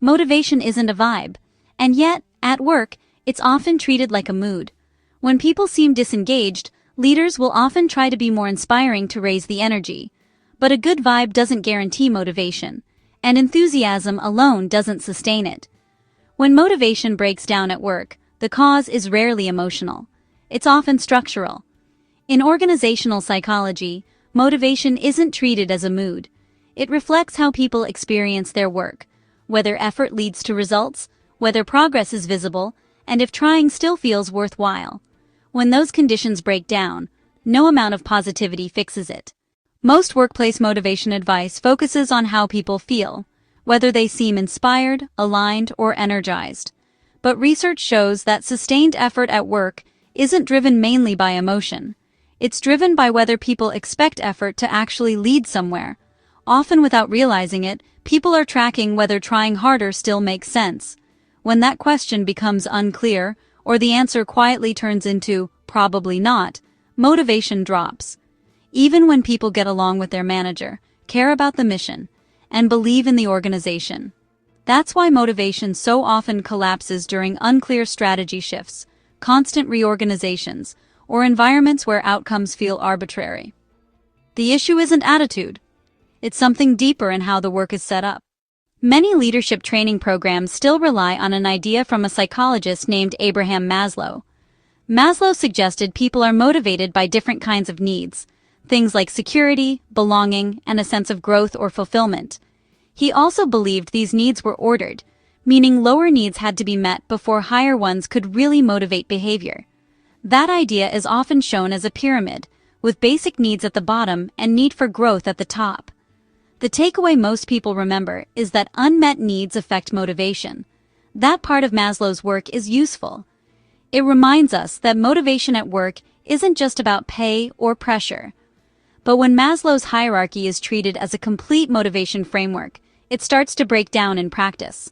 Motivation isn't a vibe, and yet, at work, it's often treated like a mood. When people seem disengaged, leaders will often try to be more inspiring to raise the energy. But a good vibe doesn't guarantee motivation, and enthusiasm alone doesn't sustain it. When motivation breaks down at work, the cause is rarely emotional. It's often structural. In organizational psychology, motivation isn't treated as a mood. It reflects how people experience their work, whether effort leads to results, whether progress is visible, and if trying still feels worthwhile. When those conditions break down, no amount of positivity fixes it. Most workplace motivation advice focuses on how people feel, whether they seem inspired, aligned, or energized. But research shows that sustained effort at work isn't driven mainly by emotion. It's driven by whether people expect effort to actually lead somewhere. Often without realizing it, people are tracking whether trying harder still makes sense. When that question becomes unclear, or the answer quietly turns into probably not, motivation drops. Even when people get along with their manager, care about the mission, and believe in the organization. That's why motivation so often collapses during unclear strategy shifts, constant reorganizations, or environments where outcomes feel arbitrary. The issue isn't attitude. It's something deeper in how the work is set up. Many leadership training programs still rely on an idea from a psychologist named Abraham Maslow. Maslow suggested people are motivated by different kinds of needs, things like security, belonging, and a sense of growth or fulfillment. He also believed these needs were ordered, meaning lower needs had to be met before higher ones could really motivate behavior. That idea is often shown as a pyramid, with basic needs at the bottom and need for growth at the top. The takeaway most people remember is that unmet needs affect motivation. That part of Maslow's work is useful. It reminds us that motivation at work isn't just about pay or pressure. But when Maslow's hierarchy is treated as a complete motivation framework, it starts to break down in practice.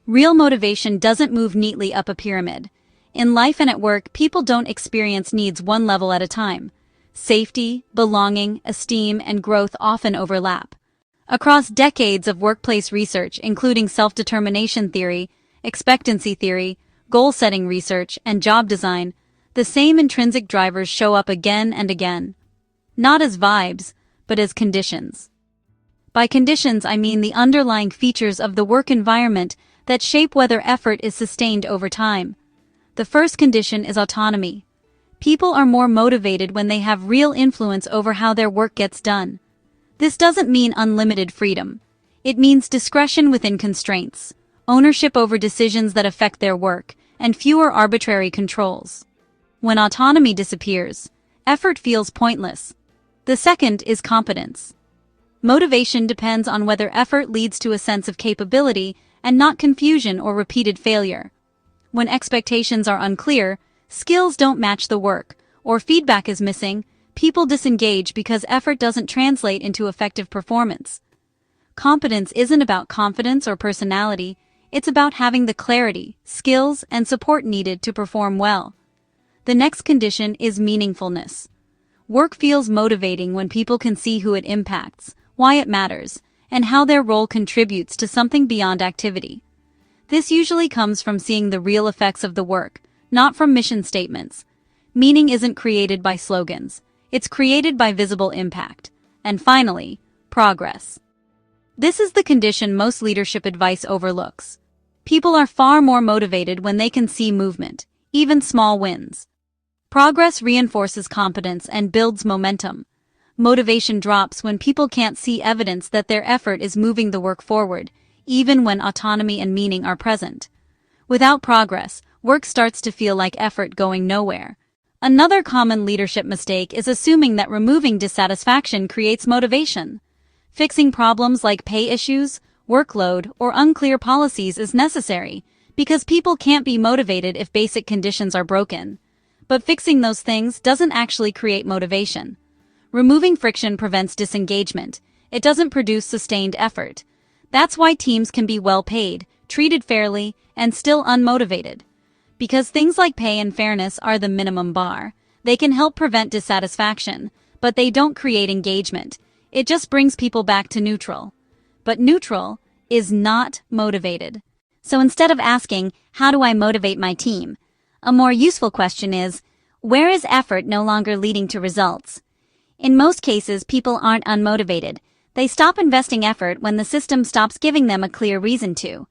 Real motivation doesn't move neatly up a pyramid. In life and at work, people don't experience needs one level at a time. Safety, belonging, esteem, and growth often overlap. Across decades of workplace research, including self-determination theory, expectancy theory, goal-setting research, and job design, the same intrinsic drivers show up again and again. Not as vibes, but as conditions. By conditions, I mean the underlying features of the work environment that shape whether effort is sustained over time. The first condition is autonomy. People are more motivated when they have real influence over how their work gets done. This doesn't mean unlimited freedom. It means discretion within constraints, ownership over decisions that affect their work, and fewer arbitrary controls. When autonomy disappears, effort feels pointless. The second is competence. Motivation depends on whether effort leads to a sense of capability and not confusion or repeated failure. When expectations are unclear, skills don't match the work, or feedback is missing, people disengage because effort doesn't translate into effective performance. Competence isn't about confidence or personality, it's about having the clarity, skills, and support needed to perform well. The next condition is meaningfulness. Work feels motivating when people can see who it impacts, why it matters, and how their role contributes to something beyond activity. This usually comes from seeing the real effects of the work, not from mission statements. Meaning isn't created by slogans. It's created by visible impact. And finally, progress. This is the condition most leadership advice overlooks. People are far more motivated when they can see movement, even small wins. Progress reinforces competence and builds momentum. Motivation drops when people can't see evidence that their effort is moving the work forward, even when autonomy and meaning are present. Without progress, work starts to feel like effort going nowhere. Another common leadership mistake is assuming that removing dissatisfaction creates motivation. Fixing problems like pay issues, workload, or unclear policies is necessary, because people can't be motivated if basic conditions are broken. But fixing those things doesn't actually create motivation. Removing friction prevents disengagement. It doesn't produce sustained effort. That's why teams can be well paid, treated fairly, and still unmotivated. Because things like pay and fairness are the minimum bar. They can help prevent dissatisfaction, but they don't create engagement. It just brings people back to neutral. But neutral is not motivated. So instead of asking, how do I motivate my team? A more useful question is, where is effort no longer leading to results? In most cases, people aren't unmotivated. They stop investing effort when the system stops giving them a clear reason to.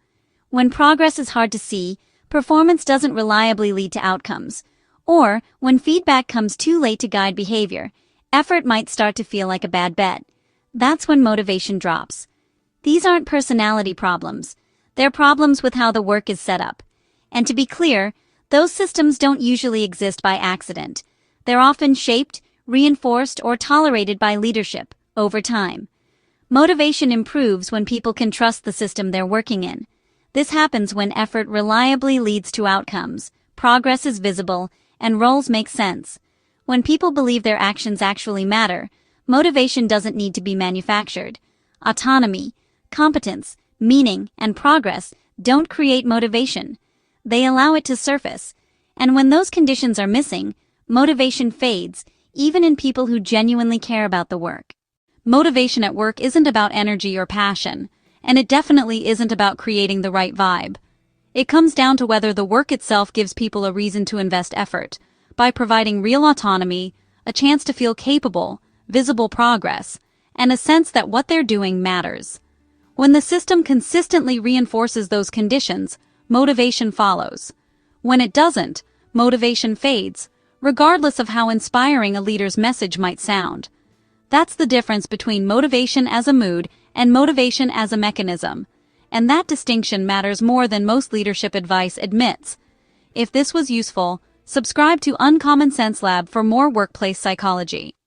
When progress is hard to see, performance doesn't reliably lead to outcomes. Or, when feedback comes too late to guide behavior, effort might start to feel like a bad bet. That's when motivation drops. These aren't personality problems. They're problems with how the work is set up. And to be clear, those systems don't usually exist by accident. They're often shaped, reinforced, or tolerated by leadership over time. Motivation improves when people can trust the system they're working in. This happens when effort reliably leads to outcomes, progress is visible, and roles make sense. When people believe their actions actually matter, motivation doesn't need to be manufactured. Autonomy, competence, meaning, and progress don't create motivation. They allow it to surface. And when those conditions are missing, motivation fades, even in people who genuinely care about the work. Motivation at work isn't about energy or passion, and it definitely isn't about creating the right vibe. It comes down to whether the work itself gives people a reason to invest effort, by providing real autonomy, a chance to feel capable, visible progress, and a sense that what they're doing matters. When the system consistently reinforces those conditions, motivation follows. When it doesn't, motivation fades, regardless of how inspiring a leader's message might sound. That's the difference between motivation as a mood and motivation as a mechanism. And that distinction matters more than most leadership advice admits. If this was useful, subscribe to Uncommon Sense Lab for more workplace psychology.